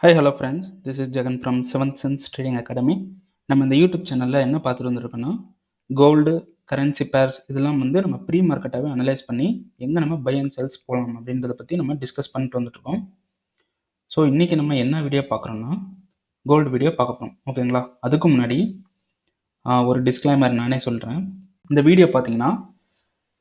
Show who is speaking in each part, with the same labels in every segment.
Speaker 1: Hi, hello friends. This is Jagan from 7th Sense Trading Academy. நம்ம இந்த YouTube சேனலில் என்ன பார்த்துட்டு வந்துருக்கோன்னா கோல்டு கரன்சி பேர்ஸ் இதெல்லாம் நம்ம ப்ரீ மார்க்கெட்டாகவே அனலைஸ் பண்ணி எங்கே நம்ம பை அண்ட் செல்ஸ் போகலாம் அப்படின்றத பற்றி நம்ம டிஸ்கஸ் பண்ணிட்டு வந்துட்டுருக்கோம். ஸோ இன்றைக்கி நம்ம என்ன வீடியோ பார்க்குறோன்னா கோல்டு வீடியோ பார்க்க போகிறோம். ஓகேங்களா? அதுக்கு முன்னாடி ஒரு டிஸ்க்ளைமர் நானே சொல்கிறேன். இந்த வீடியோ பார்த்தீங்கன்னா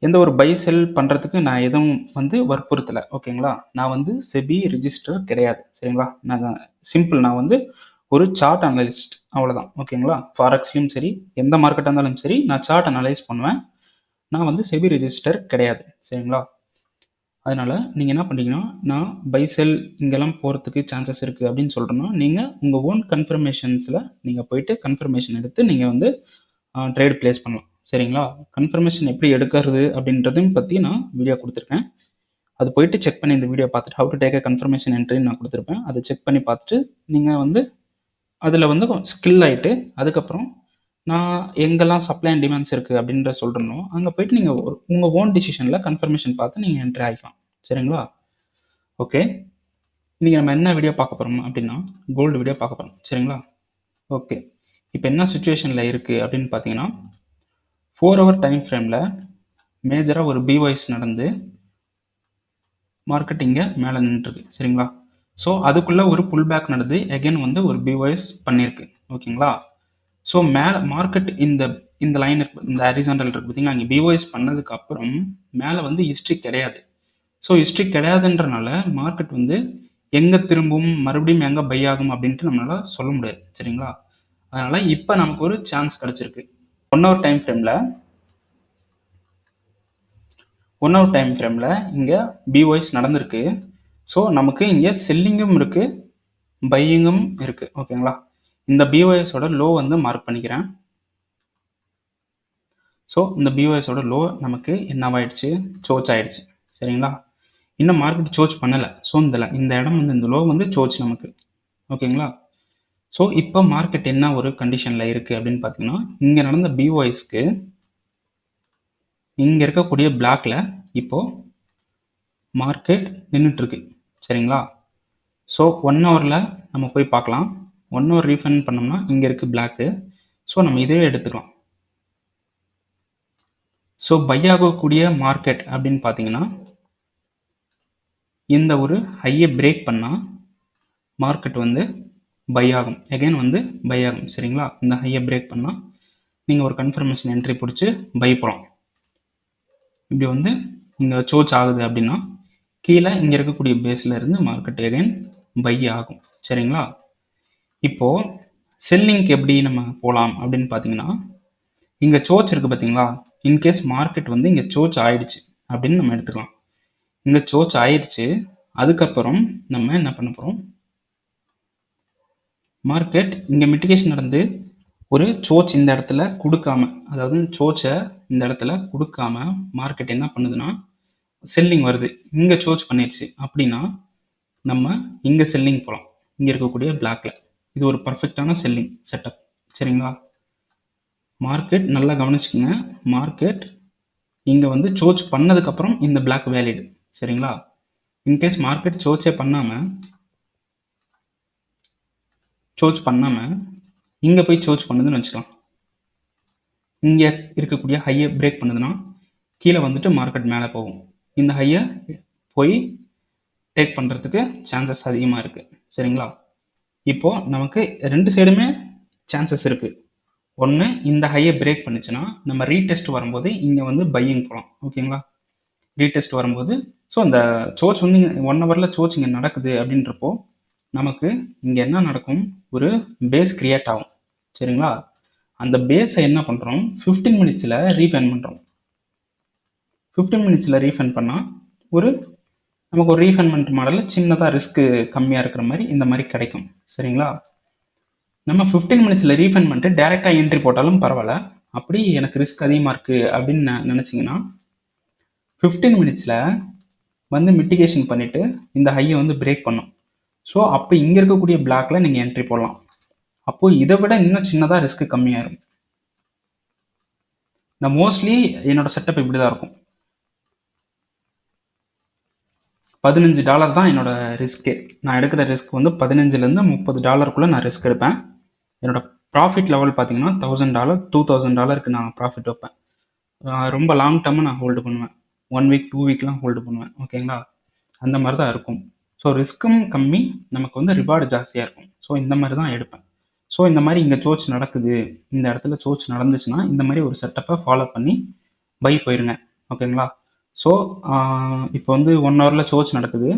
Speaker 1: எந்த ஒரு பை செல் பண்ணுறதுக்கு நான் எதுவும் வற்புறுத்தலை. ஓகேங்களா? நான் செபி ரிஜிஸ்டர் கிடையாது. சரிங்களா? நான் ஒரு சார்ட் அனலிஸ்ட், அவ்வளோதான். ஓகேங்களா? ஃபாரெக்ஸ்லையும் சரி எந்த மார்க்கெட்டாக இருந்தாலும் சரி நான் சார்ட் அனலைஸ் பண்ணுவேன். நான் செபி ரிஜிஸ்டர் கிடையாது. சரிங்களா? அதனால் நீங்கள் என்ன பண்ணுறீங்கன்னா, நான் பை செல் இங்கெல்லாம் போகிறதுக்கு சான்சஸ் இருக்குது அப்படின்னு சொல்கிறேன்னா நீங்கள் உங்கள் ஓன் கன்ஃபர்மேஷன்ஸில் நீங்கள் போயிட்டு கன்ஃபர்மேஷன் எடுத்து நீங்கள் ட்ரேட் ப்ளேஸ் பண்ணலாம். சரிங்களா? கன்ஃபர்மேஷன் எப்படி எடுக்கிறது அப்படின்றதையும் பற்றி நான் வீடியோ கொடுத்துருக்கேன். அது போயிட்டு செக் பண்ணி இந்த வீடியோ பார்த்துட்டு how to take a confirmation என்ட்ரின்னு நான் கொடுத்துருப்பேன். அதை செக் பண்ணி பார்த்துட்டு நீங்கள் அதில் ஸ்கில் ஆகிட்டு அதுக்கப்புறம் நான் எங்கெல்லாம் சப்ளை அண்ட் டிமாண்ட்ஸ் இருக்குது அப்படின்ற சொல்கிறனோ அங்கே போயிட்டு நீங்கள் உங்கள் ஓன் டிசிஷனில் கன்ஃபர்மேஷன் பார்த்து நீங்கள் என்ட்ரி ஆகிக்கலாம். சரிங்களா? ஓகே, இன்றைக்கி நம்ம என்ன வீடியோ பார்க்க போகிறோம் அப்படின்னா கோல்டு வீடியோ பார்க்க போகிறோம். சரிங்களா? ஓகே, இப்போ என்ன சுச்சுவேஷனில் இருக்குது அப்படின்னு பார்த்தீங்கன்னா 4 hour டைம் ஃப்ரேமில் மேஜராக ஒரு பிவாய்ஸ் நடந்து மார்க்கெட் இங்கே மேலே நின்றுருக்கு. சரிங்களா? ஸோ அதுக்குள்ளே ஒரு புல் பேக் நடந்து அகெயின் ஒரு பிவாய்ஸ் பண்ணியிருக்கு. ஓகேங்களா? ஸோ மேலே மார்க்கெட் இந்த லைன் இருக்குது, இந்த ஹரிசாண்டல் இருக்குது பார்த்தீங்களா, இங்கே பிவாய்ஸ் பண்ணதுக்கு அப்புறம் மேலே ஹிஸ்ட்ரி கிடையாது. ஸோ ஹிஸ்ட்ரி கிடையாதுன்றனால மார்க்கெட் எங்கே திரும்பவும் மறுபடியும் எங்கே பை ஆகும் அப்படின்ட்டு நம்மளால் சொல்ல முடியாது. சரிங்களா? அதனால் இப்போ நமக்கு ஒரு சான்ஸ் கிடச்சிருக்கு. 1 hour டைம் ஃப்ரேமில் இங்கே பிவாய்ஸ் நடந்திருக்கு. ஸோ நமக்கு இங்கே செல்லிங்கும் இருக்குது பையிங்கும் இருக்குது. ஓகேங்களா? இந்த பிவாய்ஸோட லோ மார்க் பண்ணிக்கிறேன். ஸோ இந்த பிவாய்ஸோட லோ நமக்கு என்னவாயிடுச்சு, சோச் ஆயிடுச்சு. சரிங்களா? இன்னும் மார்க்கெட் சோச் பண்ணலை. ஸோ இந்த இடம் இந்த லோ சோச் நமக்கு. ஓகேங்களா? ஸோ இப்போ மார்க்கெட் என்ன ஒரு கண்டிஷனில் இருக்குது அப்படின்னு பார்த்தீங்கன்னா இங்கே நடந்த பிவாய்ஸ்க்கு இங்கே இருக்கக்கூடிய பிளாக்ல இப்போது மார்க்கெட் நின்றுட்டுருக்கு. சரிங்களா? ஸோ 1 hourல நம்ம போய் பார்க்கலாம். 1 hour ரீஃபண்ட் பண்ணோம்னா இங்கே இருக்குது பிளாக்கு. ஸோ நம்ம இதே எடுத்துக்கலாம். ஸோ பை ஆகக்கூடிய மார்க்கெட் அப்படின்னு பார்த்தீங்கன்னா இந்த ஒரு ஹையை பிரேக் பண்ணால் மார்க்கெட் பை ஆகும், அகைன் பை ஆகும். சரிங்களா? இந்த ஹையை பிரேக் பண்ணால் நீங்கள் ஒரு கன்ஃபர்மேஷன் என்ட்ரி பிடிச்சி பை போகலாம். இப்படி இங்கே சோச் ஆகுது அப்படின்னா கீழே இங்கே இருக்கக்கூடிய பேஸில் இருந்து மார்க்கெட் அகைன் பை ஆகும். சரிங்களா? இப்போது செல்லிங்க்கு எப்படி நம்ம போகலாம் அப்படின்னு பார்த்தீங்கன்னா இங்கே சோச் இருக்குது பார்த்தீங்களா, இன்கேஸ் மார்க்கெட் இங்கே சோச் ஆயிடுச்சு அப்படின்னு நம்ம எடுத்துக்கலாம். இங்கே சோச் ஆயிடுச்சு, அதுக்கப்புறம் நம்ம என்ன பண்ண போகிறோம், மார்க்கெட் இங்கே மிட்டிகேஷன் நடந்து ஒரு சோச் இந்த இடத்துல கொடுக்காம, அதாவது சோச்சை இந்த இடத்துல கொடுக்காம மார்க்கெட் என்ன பண்ணுதுன்னா செல்லிங் வருது. இங்கே சோச் பண்ணிடுச்சு அப்படின்னா நம்ம இங்கே செல்லிங் போகலாம். இங்கே இருக்கக்கூடிய பிளாக்ல இது ஒரு பர்ஃபெக்டான செல்லிங் செட்டப். சரிங்களா? மார்க்கெட் நல்லா கவனிச்சுக்கோங்க. மார்க்கெட் இங்கே சோச் பண்ணதுக்கப்புறம் இந்த பிளாக் வேலிடு. சரிங்களா? இன்கேஸ் மார்க்கெட் சோச்சே பண்ணாமல் இங்கே போய் சோச் பண்ணுதுன்னு வச்சுக்கலாம். இங்கே இருக்கக்கூடிய ஹையை பிரேக் பண்ணுதுன்னா கீழே மார்க்கெட் மேலே போகும். இந்த ஹையை போய் டேக் பண்ணுறதுக்கு சான்சஸ் அதிகமாக இருக்குது. சரிங்களா? இப்போது நமக்கு 2 சைடுமே சான்சஸ் இருக்குது. ஒன்று, இந்த ஹையை பிரேக் பண்ணிச்சுன்னா நம்ம ரீடெஸ்ட் வரும்போது இங்கே பையிங் போகலாம். ஓகேங்களா? ரீடெஸ்ட் வரும்போது ஸோ இந்த சோச் 1 hourல சோச் இங்கே நடக்குது அப்படின்றப்போ நமக்கு இங்கே என்ன நடக்கும், ஒரு பேஸ் கிரியேட் ஆகும். சரிங்களா? அந்த பேஸை என்ன பண்ணுறோம், 15 minutesல ரீஃபைன் பண்ணுறோம். 15 minutesல ரீஃபைன் பண்ணால் நமக்கு ஒரு ரீஃபைன்மெண்ட் மாடலில் சின்னதாக ரிஸ்க்கு கம்மியாக இருக்கிற மாதிரி இந்த மாதிரி கிடைக்கும். சரிங்களா? நம்ம 15 minutesல ரீஃபைன் பண்ணிட்டு டேரெக்டாக என்ட்ரி போட்டாலும் பரவாயில்ல. அப்படி எனக்கு ரிஸ்க் அதிகமாக இருக்குது அப்படின்னு நினச்சிங்கன்னா 15 minutesல மிட்டிகேஷன் பண்ணிவிட்டு இந்த ஹையை பிரேக் பண்ணும். ஸோ அப்போ இங்கே இருக்கக்கூடிய பிளாக்ல நீங்கள் என்ட்ரி போடலாம். அப்போது இதை விட இன்னும் சின்னதாக ரிஸ்க்கு கம்மியாகிடும். நான் மோஸ்ட்லி என்னோட செட்டப் இப்படி தான் இருக்கும். $15 தான் என்னோட ரிஸ்க்கே. நான் எடுக்கிற ரிஸ்க் வந்து $15லேருந்து $30 நான் ரிஸ்க் எடுப்பேன். என்னோட ப்ராஃபிட் லெவல் பார்த்தீங்கன்னா $1000 $2000க்கு நான் ப்ராஃபிட் வைப்பேன். ரொம்ப லாங் டர்மாக நான் ஹோல்டு பண்ணுவேன். 1 வீக் 2 வீக்லாம் ஹோல்டு பண்ணுவேன். ஓகேங்களா? அந்த மாதிரி தான் இருக்கும். ஸோ ரிஸ்க்கும் கம்மி, நமக்கு வந்து ரிவார்டு ஜாஸ்தியாக இருக்கும். ஸோ இந்த மாதிரி தான் எடுப்பேன். ஸோ இந்த மாதிரி இங்கே சோர்ச் நடக்குது, இந்த இடத்துல சோர்ச் நடந்துச்சுன்னா இந்த மாதிரி ஒரு செட்டப்பை ஃபாலோ பண்ணி பை போயிருங்க. ஓகேங்களா? ஸோ இப்போ வந்து 1 ஹவரில் சோர்ச் நடக்குது,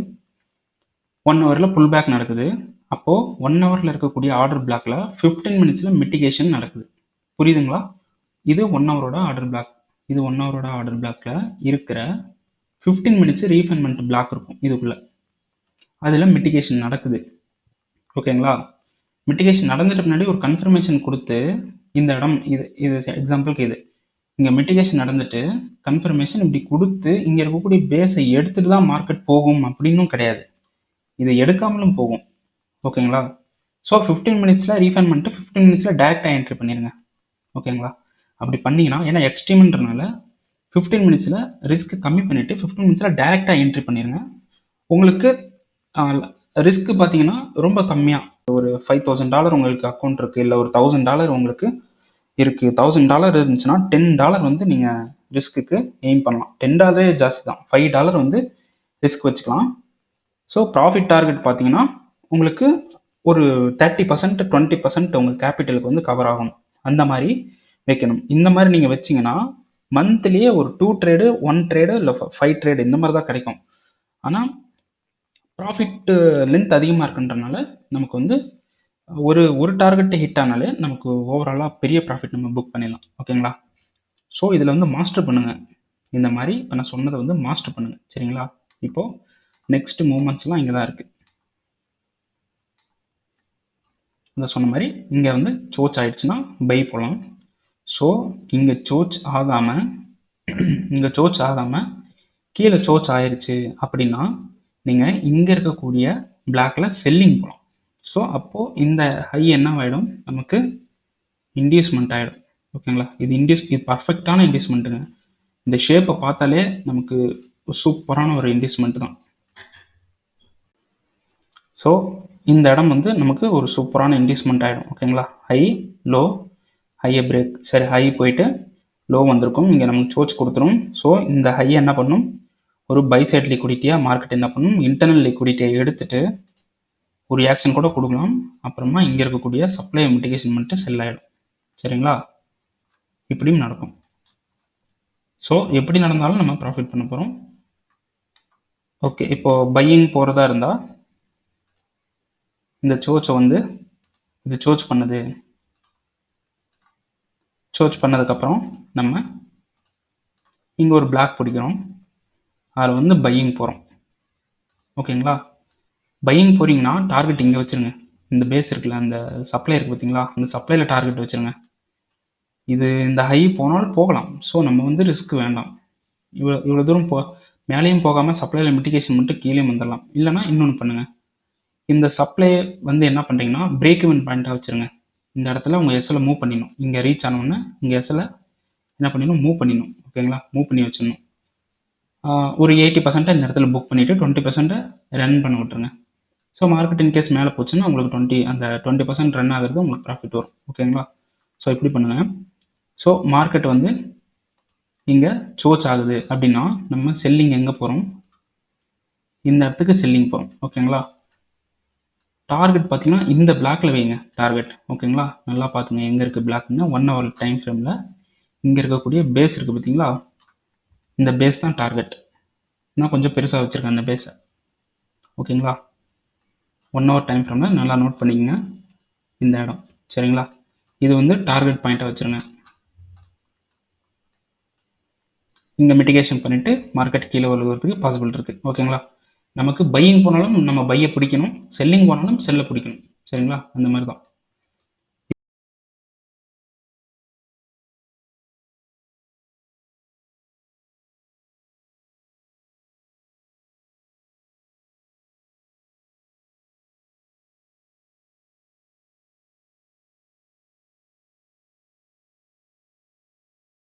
Speaker 1: 1 ஹவரில் புல் பேக் நடக்குது. அப்போது 1 ஹவரில் இருக்கக்கூடிய ஆர்டர் பிளாக்ல 15 மினிட்ஸில் மிட்டிகேஷன் நடக்குது. புரியுதுங்களா? இது 1 ஹவரோட ஆர்டர் பிளாக். இது 1 ஹவரோட ஆர்டர் பிளாக்ல இருக்கிற 15 மினிட்ஸ் ரீஃபைன்மெண்ட் பிளாக் இருக்கும் இதுக்குள்ள. அதில் மிட்டிகேஷன் நடக்குது. ஓகேங்களா? மிட்டிகேஷன் நடந்துட்டு பின்னாடி ஒரு கன்ஃபர்மேஷன் கொடுத்து, இந்த இடம் இது இது எக்ஸாம்பிளுக்கு இது இங்கே மிட்டிகேஷன் நடந்துட்டு கன்ஃபர்மேஷன் இப்படி கொடுத்து இங்கே இருக்கக்கூடிய பேஸை எடுத்துட்டு தான் மார்க்கெட் போகும் அப்படின்னும் கிடையாது. இதை எடுக்காமலும் போகும். ஓகேங்களா? ஸோ 15 மினிட்ஸில் ரீஃபைன் பண்ணிட்டு 15 மினிட்ஸில் டேரெக்டாக என்ட்ரி பண்ணிடுங்க. ஓகேங்களா? அப்படி பண்ணிங்கன்னா, ஏன்னா எக்ஸ்ட்ரீம்ன்றனால 15 மினிட்ஸில் ரிஸ்க் கம்மி பண்ணிவிட்டு 15 மினிட்ஸில் டேரெக்டாக என்ட்ரி பண்ணிடுங்க. உங்களுக்கு ரிஸ்க் பார்த்தீங்கன்னா ரொம்ப கம்மியாக, ஒரு $5000 உங்களுக்கு அக்கௌண்ட் இருக்குது, இல்லை ஒரு $1000 உங்களுக்கு இருக்குது. $1000 இருந்துச்சுன்னா $10 வந்து நீங்கள் ரிஸ்க்குக்கு எய்ம் பண்ணலாம். $10 ஜாஸ்தி தான், $5 வந்து ரிஸ்க் வச்சுக்கலாம். ஸோ ப்ராஃபிட் டார்கெட் பார்த்தீங்கன்னா உங்களுக்கு ஒரு 30% 20% உங்கள் கேபிட்டலுக்கு வந்து கவர் ஆகும். அந்த மாதிரி வைக்கணும். இந்த மாதிரி நீங்கள் வச்சிங்கன்னா மந்த்லியே ஒரு 2 ட்ரேடு 1 ட்ரேடு இல்லை 5 ட்ரேடு இந்த மாதிரி தான் கிடைக்கும். ஆனால் ப்ராஃபிட் லென்த் அதிகமாக இருக்குன்றனால நமக்கு வந்து ஒரு டார்கெட்டை ஹிட் ஆனாலே நமக்கு ஓவராலாக பெரிய ப்ராஃபிட் நம்ம புக் பண்ணிடலாம். ஓகேங்களா? ஸோ இதில் வந்து மாஸ்டர் பண்ணுங்கள். இந்த மாதிரி இப்போ நான் சொன்னதை வந்து மாஸ்டர் பண்ணுங்கள். சரிங்களா? இப்போது நெக்ஸ்ட் மூமெண்ட்ஸ்லாம் இங்கே தான் இருக்குது. இந்த சொன்ன மாதிரி இங்கே வந்து சோச் ஆயிடுச்சுன்னா பை போகலாம். ஸோ இங்கே சோச் ஆகாமல் கீழே சோச் ஆயிடுச்சு அப்படின்னா நீங்கள் இங்கே இருக்கக்கூடிய பிளாக்ல செல்லிங் போகலாம். ஸோ அப்போது இந்த ஹை என்ன ஆகிடும், நமக்கு இன்டியூஸ்மெண்ட் ஆகிடும். ஓகேங்களா? இது பர்ஃபெக்டான இன்டியூஸ்மெண்ட்டுங்க. இந்த ஷேப்பை பார்த்தாலே நமக்கு சூப்பரான ஒரு இன்டியூஸ்மெண்ட் தான். ஸோ இந்த இடம் வந்து நமக்கு ஒரு சூப்பரான இன்டியூஸ்மெண்ட் ஆகிடும். ஓகேங்களா? ஹை லோ, ஹையை பிரேக், சரி ஹை போயிட்டு லோ வந்திருக்கும், இங்கே நமக்கு சோச் கொடுத்துரும். ஸோ இந்த ஹையை என்ன பண்ணும், ஒரு பை சைட் லிக்விடிட்டியாக மார்க்கெட் என்ன பண்ணும், இன்டர்னல் லிக்விடிட்டியை எடுத்துட்டு ஒரு ஆக்ஷன் கூட கொடுக்கலாம். அப்புறமா இங்கே இருக்கக்கூடிய சப்ளை மிட்டிகேஷன் பண்ணிட்டு செல் ஆகிடும். சரிங்களா? இப்படியும் நடக்கும். ஸோ எப்படி நடந்தாலும் நம்ம ப்ராஃபிட் பண்ண போகிறோம். ஓகே, இப்போது பையிங் போகிறதா இருந்தால் இந்த சோச்சை வந்து இது சோச் பண்ணதுக்கப்புறம் நம்ம இங்கே ஒரு பிளாக் பிடிக்கிறோம், அதில் வந்து பையிங் போகிறோம். ஓகேங்களா? பையிங் போகிறீங்கன்னா டார்கெட் இங்கே வச்சுருங்க. இந்த பேஸ் இருக்குல்ல, அந்த சப்ளை இருக்குது பார்த்தீங்களா, அந்த சப்ளையில் டார்கெட் வச்சுருங்க. இது இந்த ஹை போனாலும் போகலாம். ஸோ நம்ம வந்து ரிஸ்க் வேண்டாம். இவ்வளோ தூரம் மேலேயும் போகாமல் சப்ளையில் மிட்டிகேஷன் மட்டும் கீழே வந்துடலாம். இல்லைனா இன்னொன்று பண்ணுங்கள், இந்த சப்ளை வந்து என்ன பண்ணுறீங்கன்னா பிரேக் இவன் பாயிண்ட்டாக வச்சுருங்க. இந்த இடத்துல உங்கள் எஸ்எல் மூவ் பண்ணிடணும். இங்கே ரீச் ஆனோடனே இங்கே எஸ்எல் என்ன பண்ணிடணும், மூவ் பண்ணிடணும். ஓகேங்களா? மூவ் பண்ணி வச்சிடணும். ஒரு 80% இந்த இடத்துல புக் பண்ணிவிட்டு 20% ரன் பண்ண விட்டுருங்க. ஸோ மார்க்கெட் இன்கேஸ் மேலே போச்சுன்னா உங்களுக்கு அந்த 20% ரன் ஆகிறது உங்களுக்கு ப்ராஃபிட் வரும். ஓகேங்களா? ஸோ இப்படி பண்ணுங்கள். ஸோ மார்க்கெட் வந்து இங்கே சோச் ஆகுது அப்படின்னா நம்ம செல்லிங் எங்கே போகிறோம், இந்த இடத்துக்கு செல்லிங் போகிறோம். ஓகேங்களா? டார்கெட் பார்த்தீங்கன்னா இந்த பிளாக்ல வைங்க டார்கெட். ஓகேங்களா? நல்லா பார்த்துங்க எங்கே இருக்குது பிளாக்னா 1 ஹவர் டைம் ஃப்ரேமில் இங்கே இருக்கக்கூடிய பேஸ் இருக்குது பார்த்தீங்களா, இந்த பேஸ் தான் டார்கெட். நான் கொஞ்சம் பெருசாக வச்சுருக்கேன் அந்த பேஸை. ஓகேங்களா? 1 ஹவர் டைம் ஃப்ரேமில் நல்லா நோட் பண்ணிக்கங்க இந்த இடம். சரிங்களா? இது வந்து டார்கெட் பாயிண்ட்டாக வச்சுருங்க. இங்கே மிட்டிகேஷன் பண்ணிவிட்டு மார்க்கெட் கீழே விழுகிறதுக்கு பாசிபிள் இருக்குது. ஓகேங்களா? நமக்கு பையிங் போனாலும் நம்ம பையை பிடிக்கணும், செல்லிங் போனாலும் செல்லை பிடிக்கணும். சரிங்களா? அந்த மாதிரி தான்.